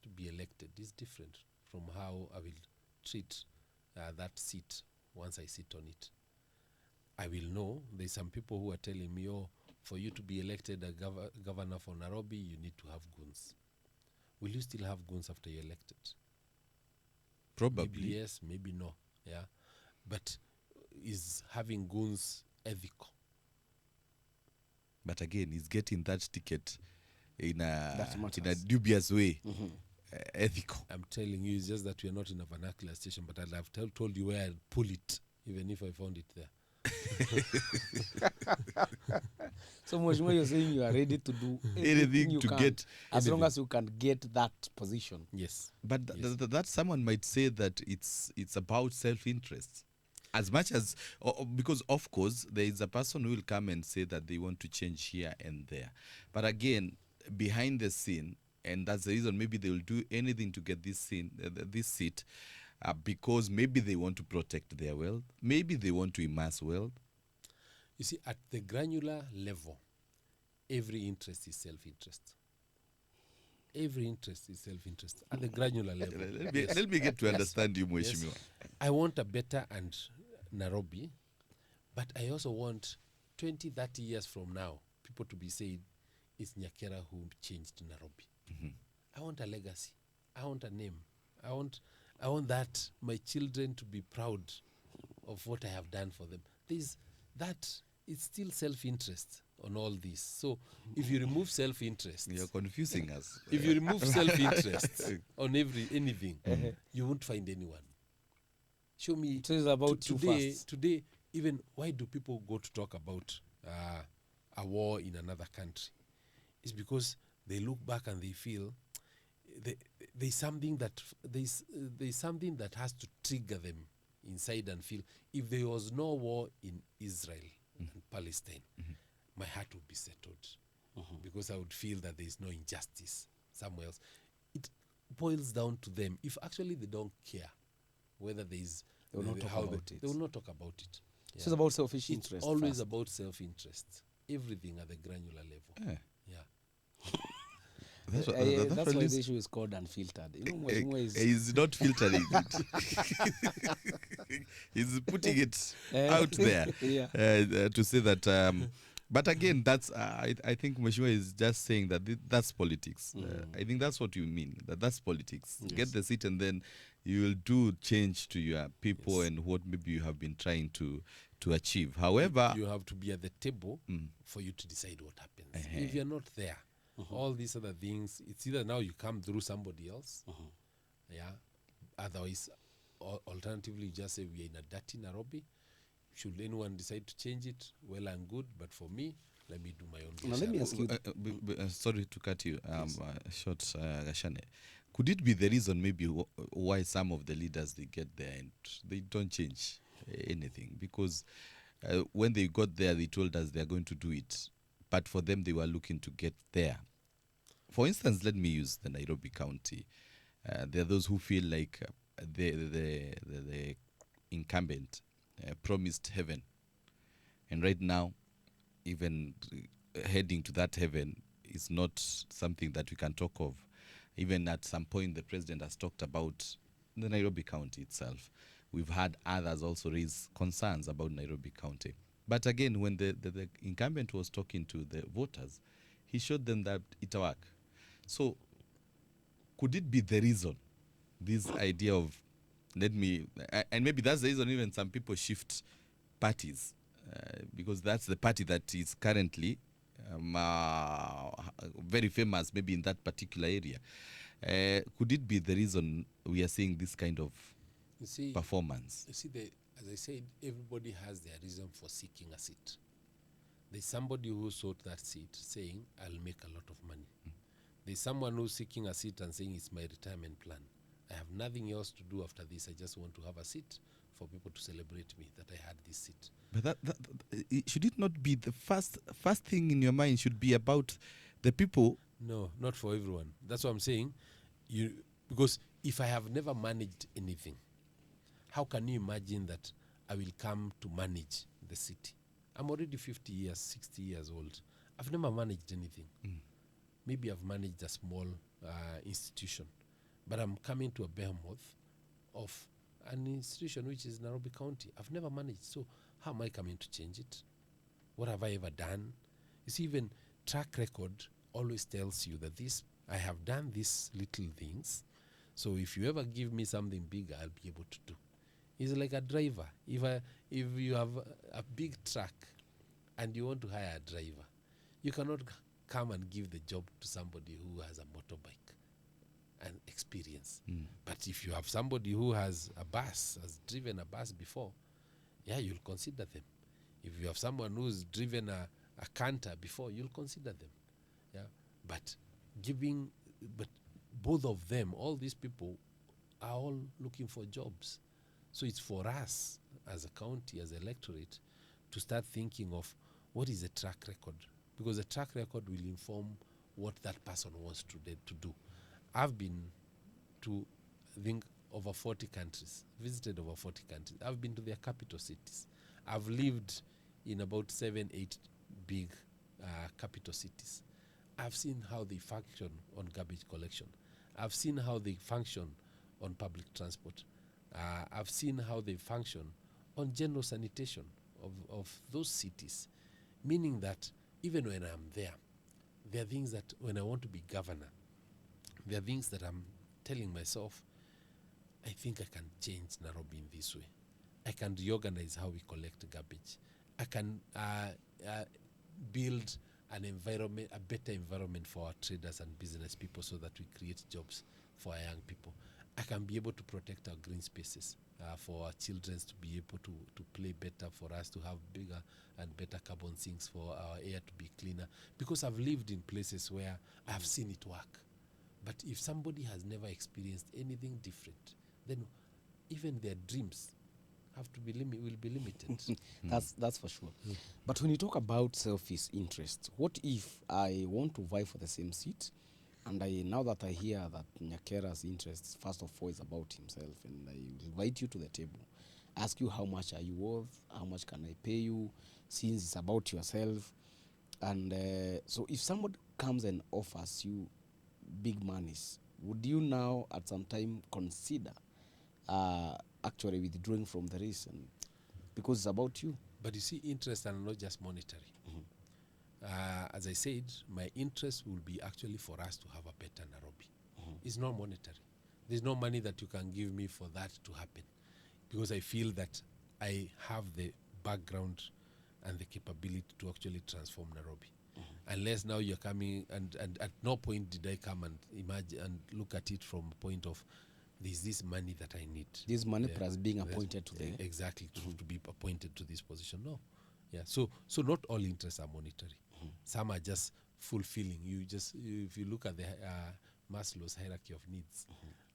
Speaker 4: to be elected is different from how I will treat that seat once I sit on it. I will know there's some people who are telling me, oh, for you to be elected a governor for Nairobi, you need to have goons. Will you still have goons after you're elected?
Speaker 3: Probably.
Speaker 4: Maybe yes, maybe no. Yeah, but is having goons ethical?
Speaker 3: But again, he's getting that ticket in a dubious way. Ethical.
Speaker 4: I'm telling you, it's just that we are not in a vernacular station, but I'd have told you where I'd pull it, even if I found it there.
Speaker 2: So, Mheshimiwa, you're saying you are ready to do
Speaker 3: anything
Speaker 2: you
Speaker 3: to
Speaker 2: can,
Speaker 3: get,
Speaker 2: as long as you can get that position.
Speaker 4: Yes.
Speaker 3: But that someone might say that it's about self-interest. As much as, because of course, there is a person who will come and say that they want to change here and there. But again, behind the scene, and that's the reason maybe they will do anything to get this seat, because maybe they want to protect their wealth, maybe they want to amass wealth.
Speaker 4: You see, at the granular level, every interest is self-interest. Every interest is self-interest at the granular level.
Speaker 3: Let me get to understand you, Mheshimiwa.
Speaker 4: Yes. I want a better and Nairobi, but I also want 20, 30 years from now, people to be saying, it's Nyakera who changed Nairobi. I want a legacy. I want a name. I want that my children to be proud of what I have done for them. It's still self-interest. on all this. So if you remove self-interest,
Speaker 3: You're confusing us.
Speaker 4: if you remove self-interest on anything, you won't find anyone. Show me.
Speaker 2: It is about you first.
Speaker 4: Today, even why do people go to talk about a war in another country? It's because they look back and they feel there's something that has to trigger them inside and feel, if there was no war in Israel and Palestine, my heart would be settled, because I would feel that there is no injustice somewhere else. It boils down to them. If actually they don't care whether there is,
Speaker 2: they will not talk about it.
Speaker 4: They will not talk about it.
Speaker 2: Yeah. So it's about selfish
Speaker 4: It's
Speaker 2: interest.
Speaker 4: always
Speaker 2: first.
Speaker 4: about self-interest. Everything at the granular level. Yeah.
Speaker 3: That's what-
Speaker 2: That's why
Speaker 3: really
Speaker 2: the issue is called unfiltered. You know, Mheshimiwa is
Speaker 3: He's not filtering it. He's putting it out there
Speaker 2: Yeah.
Speaker 3: to say that. But again, that's I think Mheshimiwa is just saying that that's politics. I think that's what you mean. That's politics.
Speaker 2: Yes.
Speaker 3: Get the seat, and then you will do change to your people
Speaker 4: Yes.
Speaker 3: and what maybe you have been trying to achieve. However,
Speaker 4: You have to be at the table for you to decide what happens.
Speaker 3: Uh-huh.
Speaker 4: If you're not there, all these other things, it's either now you come through somebody else, yeah. Otherwise, alternatively, you just say we are in a dirty Nairobi. Should anyone decide to change it, well and good. But for me, let me do my own.
Speaker 2: Now, let me ask you.
Speaker 3: sorry to cut you short, Gashane. Could it be the reason maybe why some of the leaders, they get there and they don't change anything? Because when they got there, they told us they are going to do it, but for them, they were looking to get there. For instance, let me use the Nairobi County. There are those who feel like the incumbent promised heaven, and right now, even heading to that heaven is not something that we can talk of. Even at some point, the president has talked about the Nairobi County itself. We've had others also raise concerns about Nairobi County. But again, when the incumbent was talking to the voters, he showed them that it worked. So could it be the reason, this idea of, and maybe that's the reason even some people shift parties, because that's the party that is currently very famous maybe in that particular area. Could it be the reason we are seeing this kind of
Speaker 4: You see,
Speaker 3: performance?
Speaker 4: as I said, everybody has their reason for seeking a seat. There's somebody who sought that seat saying, I'll make a lot of money. There's someone who's seeking a seat and saying, it's my retirement plan. I have nothing else to do after this. I just want to have a seat for people to celebrate me that I had this seat.
Speaker 3: But should it not be the first thing in your mind should be about the people?
Speaker 4: No, not for everyone. That's what I'm saying. Because if I have never managed anything, how can you imagine that I will come to manage the city? I'm already 50 years, 60 years old. I've never managed anything. Maybe I've managed a small institution, but I'm coming to a behemoth of an institution which is Nairobi County. I've never managed. So how am I coming to change it? What have I ever done? You see, even track record always tells you that I have done these little things. So if you ever give me something bigger, I'll be able to do. It's like a driver. If you have a big truck and you want to hire a driver, you cannot come and give the job to somebody who has a motorbike and experience. But if you have somebody who has has driven a bus before, yeah, you'll consider them. If you have someone who's driven a canter before, you'll consider them. Yeah, but both of them, all these people, are all looking for jobs. So it's for us as a county, as electorate, to start thinking of what is a track record, because the track record will inform what that person wants to do. I've been to, I think, over 40 countries, visited over 40 countries. I've been to their capital cities. I've lived in about 7, 8 big capital cities. I've seen how they function on garbage collection. I've seen how they function on public transport. I've seen how they function on general sanitation of those cities, meaning that even when I'm there are things that when I want to be governor, there are things that I'm telling myself, I think I can change Nairobi in this way. I can reorganize how we collect garbage. I can build an environment, a better environment for our traders and business people, so that we create jobs for our young people. I can be able to protect our green spaces for our children to be able to play better, for us to have bigger and better carbon sinks, for our air to be cleaner. Because I've lived in places where I've seen it work. But if somebody has never experienced anything different, then even their dreams have to be will be limited.
Speaker 2: That's for sure. But when you talk about selfish interest, what if I want to vie for the same seat, and now that I hear that Nyakera's interest, first of all, is about himself, and I invite you to the table, ask you how much are you worth, how much can I pay you, since it's about yourself. And so if somebody comes and offers you big monies, would you now at some time consider actually withdrawing from the race, and because it's about you?
Speaker 4: But you see, interests are not just monetary. As I said, my interest will be actually for us to have a better Nairobi. It's not monetary. There's no money that you can give me for that to happen, because I feel that I have the background and the capability to actually transform Nairobi. Unless now you're coming, and at no point did I come and imagine and look at it from a point of, there's this money that I need.
Speaker 2: This money plus being appointed to the...
Speaker 4: Exactly, to be appointed to this position. No. Yeah. So not all interests are monetary. Some are just fulfilling. If you look at the Maslow's hierarchy of needs,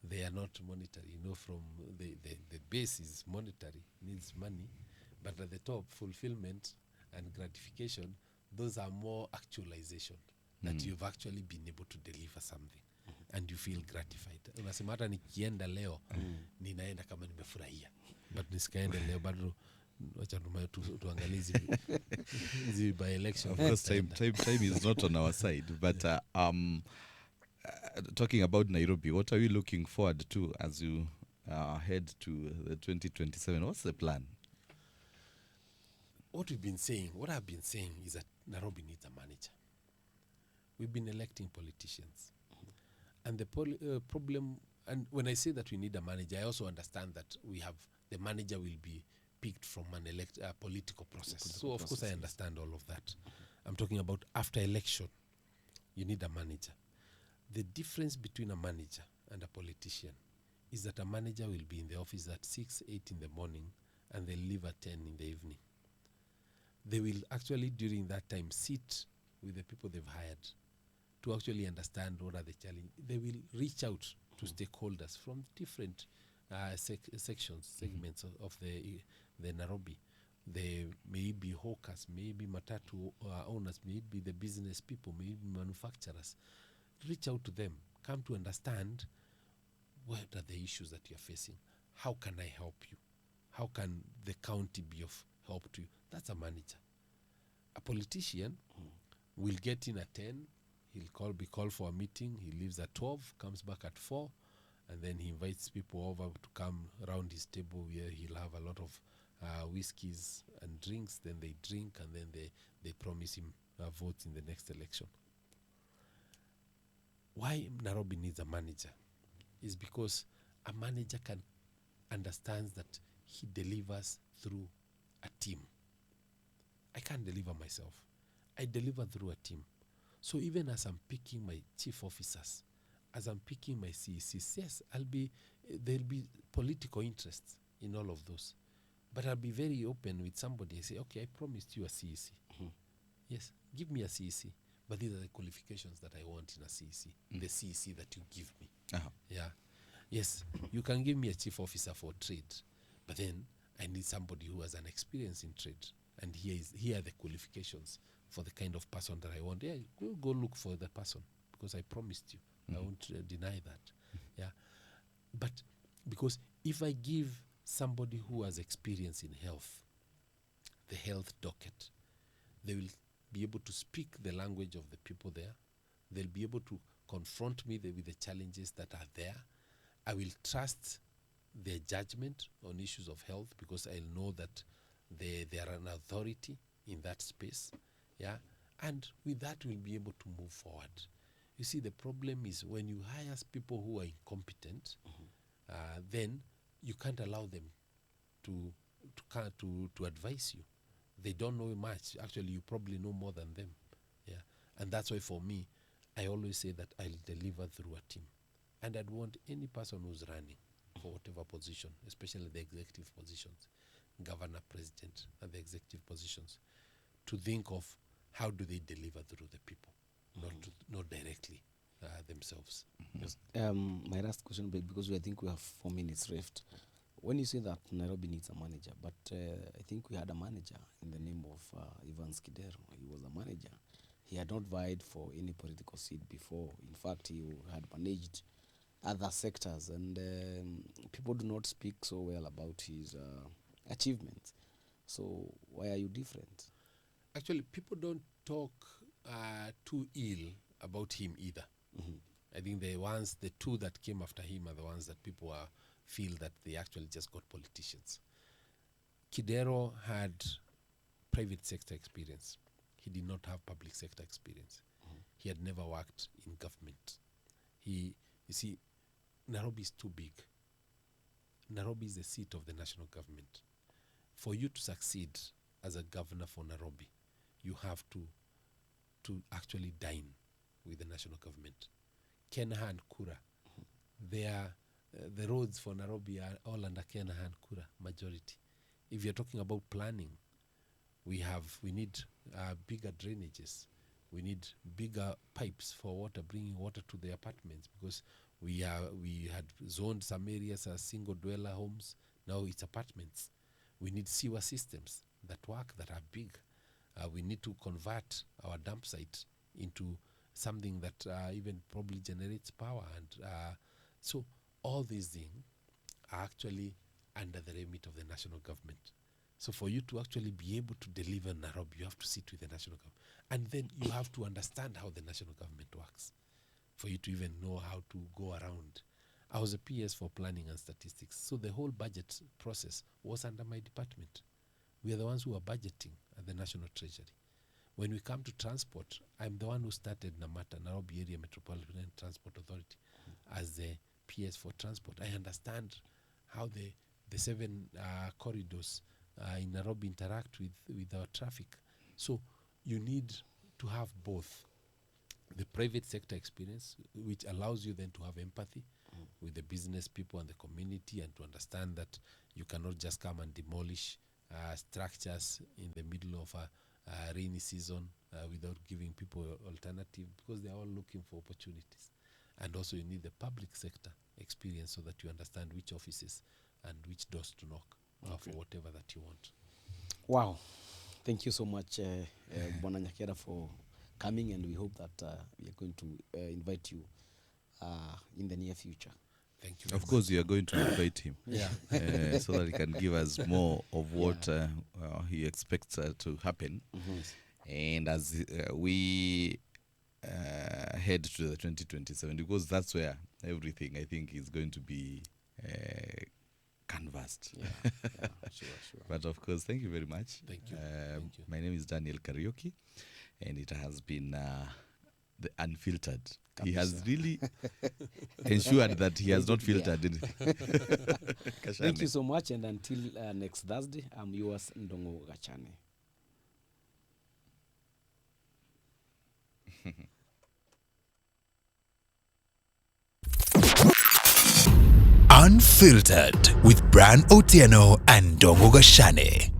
Speaker 4: they are not monetary. From the base is monetary, needs money, but at the top, fulfillment and gratification, those are more actualization, that you've actually been able to deliver something and you feel gratified. Unasema hata nikienda leo ninaenda kama nimefurahia, but nisikaenda leo bado wacha tuangalie hizi by election.
Speaker 3: Of course, time is not on our side, but talking about Nairobi, what are you looking forward to as you head to the 2027? What's the plan?
Speaker 4: What I've been saying is that Nairobi needs a manager. We've been electing politicians. And the problem, and when I say that we need a manager, I also understand that the manager will be picked from a political process. So of course I understand all of that. I'm talking about after election, you need a manager. The difference between a manager and a politician is that a manager will be in the office at 6, 8 in the morning, and they'll leave at 10 in the evening. They will actually, during that time, sit with the people they've hired to actually understand what are the challenges. They will reach out to stakeholders from different segments of the Nairobi. They may be hawkers, maybe matatu owners, maybe the business people, maybe manufacturers. Reach out to them, come to understand what are the issues that you're facing. How can I help you? How can the county be of help to you? That's a manager. A politician will get in at 10, he'll be called for a meeting, he leaves at 12, comes back at 4, and then he invites people over to come around his table where he'll have a lot of whiskeys and drinks. Then they drink, and then they promise him votes in the next election. Why Nairobi needs a manager is because a manager understands that he delivers through a team. I can't deliver myself. I deliver through a team. So even as I'm picking my chief officers, as I'm picking my CECs, yes, there'll be political interests in all of those. But I'll be very open with somebody and say, okay, I promised you a CEC. Yes, give me a CEC. But these are the qualifications that I want in a CEC, the CEC that you give me. Yeah. Yes, you can give me a chief officer for trade, but then I need somebody who has an experience in trade. And here are the qualifications for the kind of person that I want. Yeah, go look for the person, because I promised you. I won't deny that. Yeah. But because if I give somebody who has experience in health, the health docket, they will be able to speak the language of the people there. They'll be able to confront me with the challenges that are there. I will trust their judgment on issues of health, because I'll know that they are an authority in that space. Yeah. And with that, we'll be able to move forward. You see, the problem is when you hire people who are incompetent, then you can't allow them to advise you. They don't know much. Actually, you probably know more than them. Yeah. And that's why for me, I always say that I'll deliver through a team. And I'd want any person who's running for whatever position, especially the executive positions, governor, president, and the executive positions, to think of how do they deliver through the people, not directly themselves.
Speaker 2: Yes. My last question, because I think we have 4 minutes left. When you say that Nairobi needs a manager, but I think we had a manager in the name of Evans Kidero. He was a manager. He had not vied for any political seat before. In fact, he had managed other sectors, and people do not speak so well about his achievements. So why are you different?
Speaker 4: Actually, people don't talk too ill about him either. I think the two that came after him are the ones that people feel that they actually just got politicians. Kidero had private sector experience. He did not have public sector experience. He had never worked in government. You see, Nairobi is too big. Nairobi is the seat of the national government. For you to succeed as a governor for Nairobi, you have to actually dine with the national government. Kenyan and Kura, the roads for Nairobi are all under Kenyan and Kura majority. If you're talking about planning, we need bigger drainages. We need bigger pipes for water, bringing water to the apartments, because we had zoned some areas as single dweller homes. Now it's apartments. We need sewer systems that work, that are big. We need to convert our dump site into something that even probably generates power. And so all these things are actually under the remit of the national government. So for you to actually be able to deliver Nairobi, you have to sit with the national government. And then you have to understand how the national government works for you to even know how to go around. I was a PS for planning and statistics. So the whole budget process was under my department. We are the ones who are budgeting at the National Treasury. When we come to transport, I'm the one who started NAMATA, Nairobi Area Metropolitan Transport Authority, as the PS for transport. I understand how the 7 corridors in Nairobi interact with our traffic. So you need to have both the private sector experience, which allows you then to have empathy with the business people and the community, and to understand that you cannot just come and demolish structures in the middle of a rainy season without giving people alternative, because they're all looking for opportunities. And also you need the public sector experience so that you understand which offices and which doors to knock for whatever that you want.
Speaker 2: Wow. Thank you so much, Bwana Nyakera, for coming, and we hope that we are going to invite you in the near future.
Speaker 3: Thank you. Of course, you are going to invite him. So that he can give us more of what he expects to happen. And as we head to the 2027, because that's where everything, I think, is going to be canvassed.
Speaker 2: Sure.
Speaker 3: But of course, thank you very much.
Speaker 4: Thank you.
Speaker 3: Thank you. My name is Daniel Karaoke, and it has been the unfiltered. He has really ensured that he has not filtered anything.
Speaker 2: Thank you so much, and until next Thursday, I'm yours, Ndongo Gachane.
Speaker 1: Unfiltered with Bran Otieno and Ndongo Gachane.